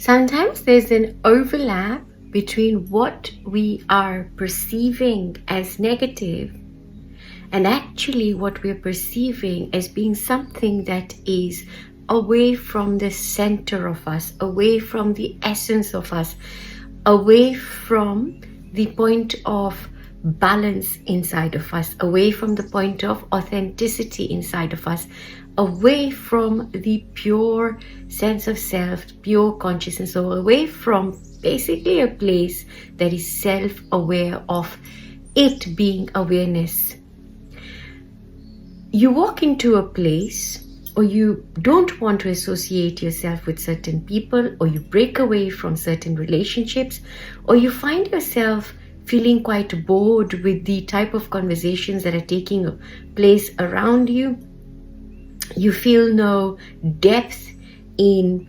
Sometimes there's an overlap between what we are perceiving as negative and actually what we're perceiving as being something that is away from the center of us, away from the essence of us, away from the point of balance inside of us, away from the point of authenticity inside of us, away from the pure sense of self, pure consciousness, or away from basically a place that is self-aware of it being awareness. You walk into a place, or you don't want to associate yourself with certain people, or you break away from certain relationships, or you find yourself feeling quite bored with the type of conversations that are taking place around you. You feel no depth in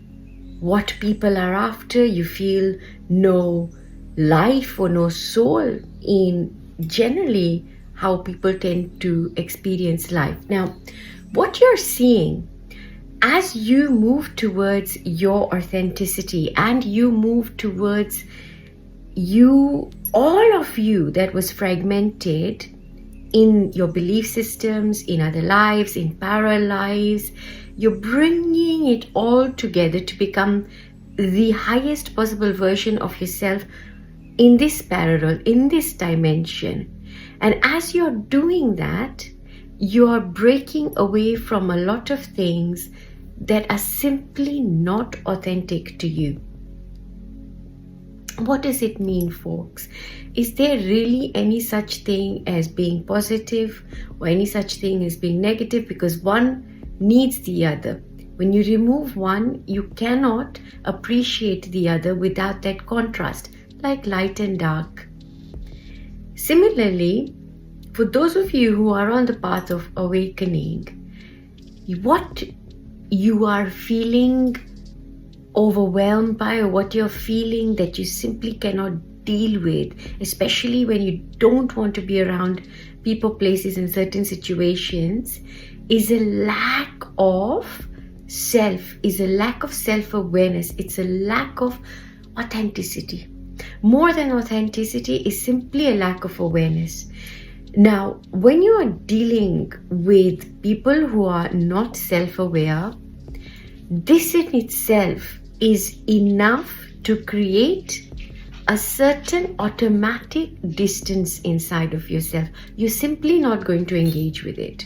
what people are after. You feel no life or no soul in generally how people tend to experience life. Now, what you're seeing as you move towards your authenticity and you move towards you, all of you that was fragmented in your belief systems, in other lives, in parallel lives, you're bringing it all together to become the highest possible version of yourself in this parallel, in this dimension. And as you're doing that, you're breaking away from a lot of things that are simply not authentic to you. What does it mean, folks? Is there really any such thing as being positive or any such thing as being negative? Because one needs the other. When you remove one, you cannot appreciate the other without that contrast, like light and dark. Similarly, for those of you who are on the path of awakening, what you are feeling overwhelmed by, or what you're feeling that you simply cannot deal with, especially when you don't want to be around people, places, and certain situations, is a lack of self, is a lack of self-awareness. It's a lack of authenticity. More than authenticity is simply a lack of awareness. Now, when you are dealing with people who are not self-aware, this in itself is enough to create a certain automatic distance inside of yourself. You're simply not going to engage with it.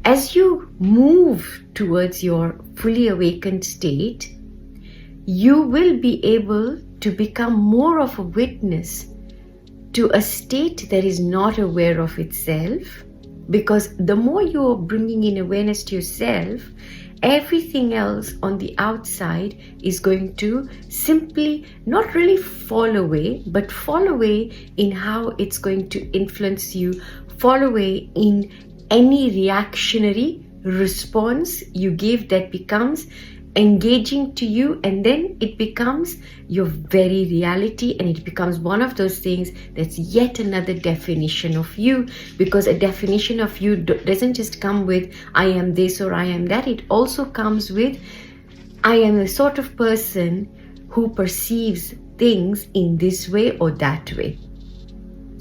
As you move towards your fully awakened state, you will be able to become more of a witness to a state that is not aware of itself, because the more you are bringing in awareness to yourself, everything else on the outside is going to simply not really fall away, but fall away in how it's going to influence you, fall away in any reactionary response you give that becomes engaging to you, and then it becomes your very reality, and it becomes one of those things that's yet another definition of you, because a definition of you doesn't just come with I am this or I am that. It also comes with I am the sort of person who perceives things in this way or that way.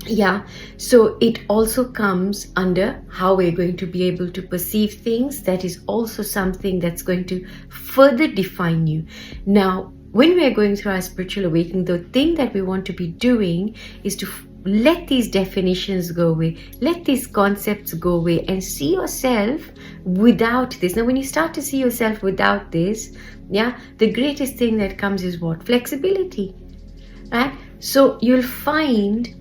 Yeah, so it also comes under how we're going to be able to perceive things. That is also something that's going to further define you. Now, when we are going through our spiritual awakening, the thing that we want to be doing is to let these definitions go away, let these concepts go away, and see yourself without this. Now, when you start to see yourself without this, yeah, the greatest thing that comes is what? Flexibility, right? So you'll find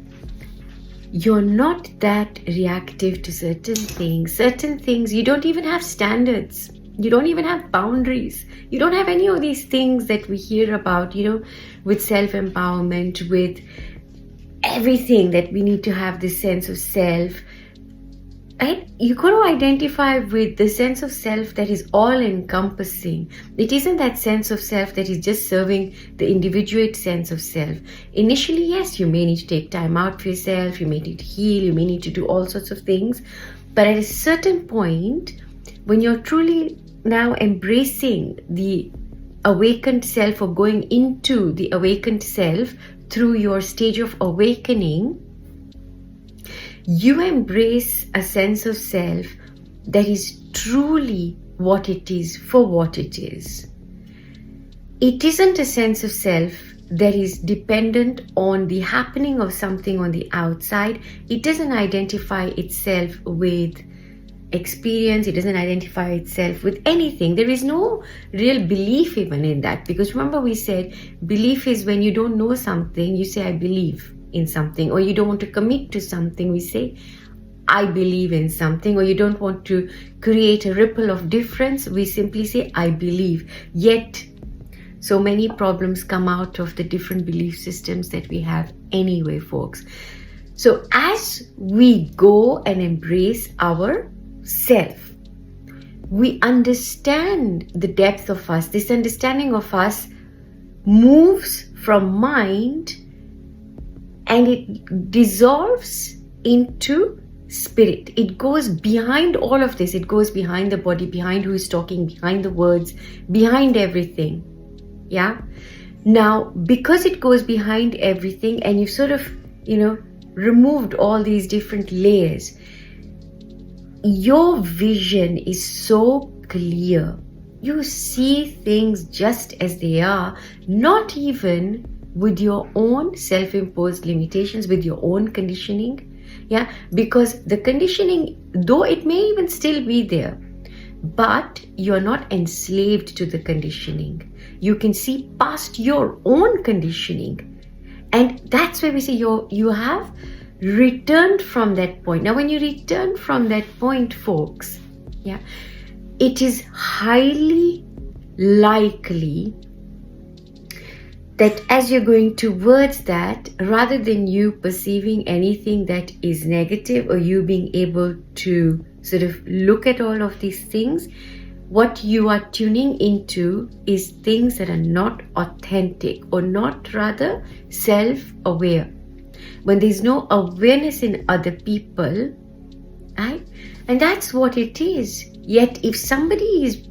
you're not that reactive to certain things. Certain things, you don't even have standards. You don't even have boundaries. You don't have any of these things that we hear about, with self-empowerment, with everything that we need to have this sense of self. Right? You got to identify with the sense of self that is all-encompassing. It isn't that sense of self that is just serving the individuate sense of self. Initially, yes, you may need to take time out for yourself, you may need to heal, you may need to do all sorts of things. But at a certain point, when you're truly now embracing the awakened self or going into the awakened self through your stage of awakening, you embrace a sense of self that is truly what it is for what it is. It isn't a sense of self that is dependent on the happening of something on the outside. It doesn't identify itself with experience. It doesn't identify itself with anything. There is no real belief even in that, because remember we said belief is when you don't know something, you say I believe in something, or you don't want to commit to something, we say I believe in something, or you don't want to create a ripple of difference, we simply say I believe. Yet so many problems come out of the different belief systems that we have anyway, folks. So as we go and embrace our self, we understand the depth of us. This understanding of us moves from mind and it dissolves into spirit. It goes behind all of this. It goes behind the body, behind who is talking, behind the words, behind everything. Yeah. Now, because it goes behind everything and you've sort of, removed all these different layers, your vision is so clear. You see things just as they are, not even with your own self-imposed limitations, with your own conditioning. Yeah, because the conditioning, though it may even still be there, but you're not enslaved to the conditioning. You can see past your own conditioning. And that's where we say you have returned from that point. Now, when you return from that point, folks, yeah, it is highly likely that as you're going towards that, rather than you perceiving anything that is negative or you being able to sort of look at all of these things, what you are tuning into is things that are not authentic or not rather self-aware. When there's no awareness in other people, right? And that's what it is. Yet if somebody is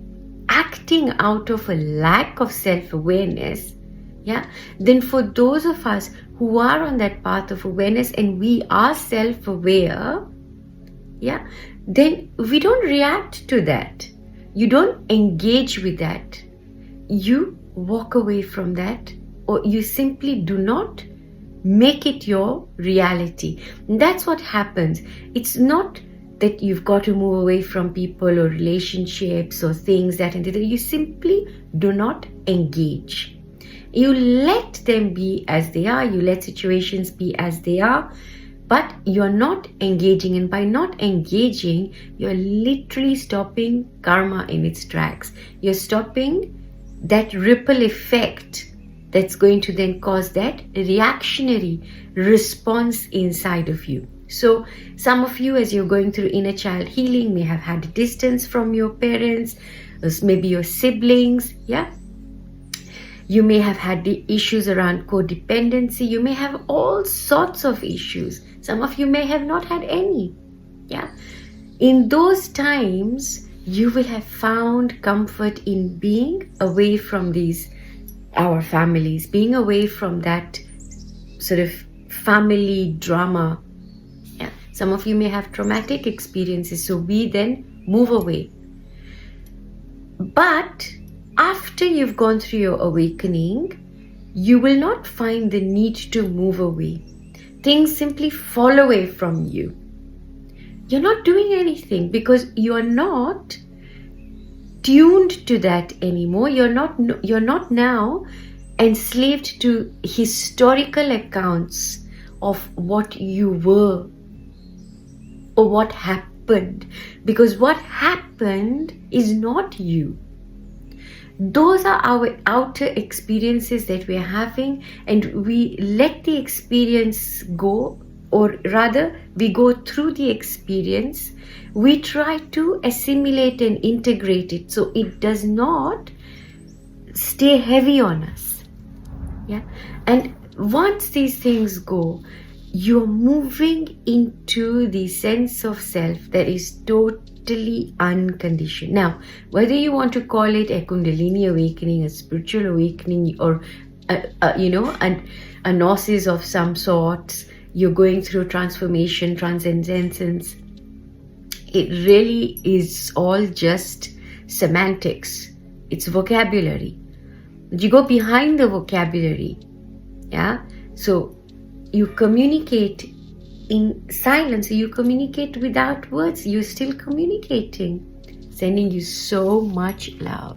acting out of a lack of self-awareness, yeah, then for those of us who are on that path of awareness and we are self-aware, yeah, then we don't react to that. You don't engage with that. You walk away from that, or you simply do not make it your reality. And that's what happens. It's not that you've got to move away from people or relationships or things that and that. You simply do not engage. You let them be as they are. You let situations be as they are. But you're not engaging. And by not engaging, you're literally stopping karma in its tracks. You're stopping that ripple effect that's going to then cause that reactionary response inside of you. So some of you, as you're going through inner child healing, may have had distance from your parents, maybe your siblings, yeah? You may have had the issues around codependency. You may have all sorts of issues. Some of you may have not had any. Yeah. In those times, you will have found comfort in being away from our families, being away from that sort of family drama. Yeah. Some of you may have traumatic experiences, so we then move away. But after you've gone through your awakening, you will not find the need to move away. Things simply fall away from you. You're not doing anything because you're not tuned to that anymore. You're not now enslaved to historical accounts of what you were or what happened, because what happened is not you. Those are our outer experiences that we're having, and we let the experience go, or rather we go through the experience. We try to assimilate and integrate it so it does not stay heavy on us. Yeah. And once these things go, you're moving into the sense of self that is totally unconditioned. Now, whether you want to call it a Kundalini awakening, a spiritual awakening, or a gnosis of some sorts, you're going through transformation, transcendence. It really is all just semantics. It's vocabulary. You go behind the vocabulary, yeah? So you communicate in silence. You communicate without words. You're still communicating. Sending you so much love.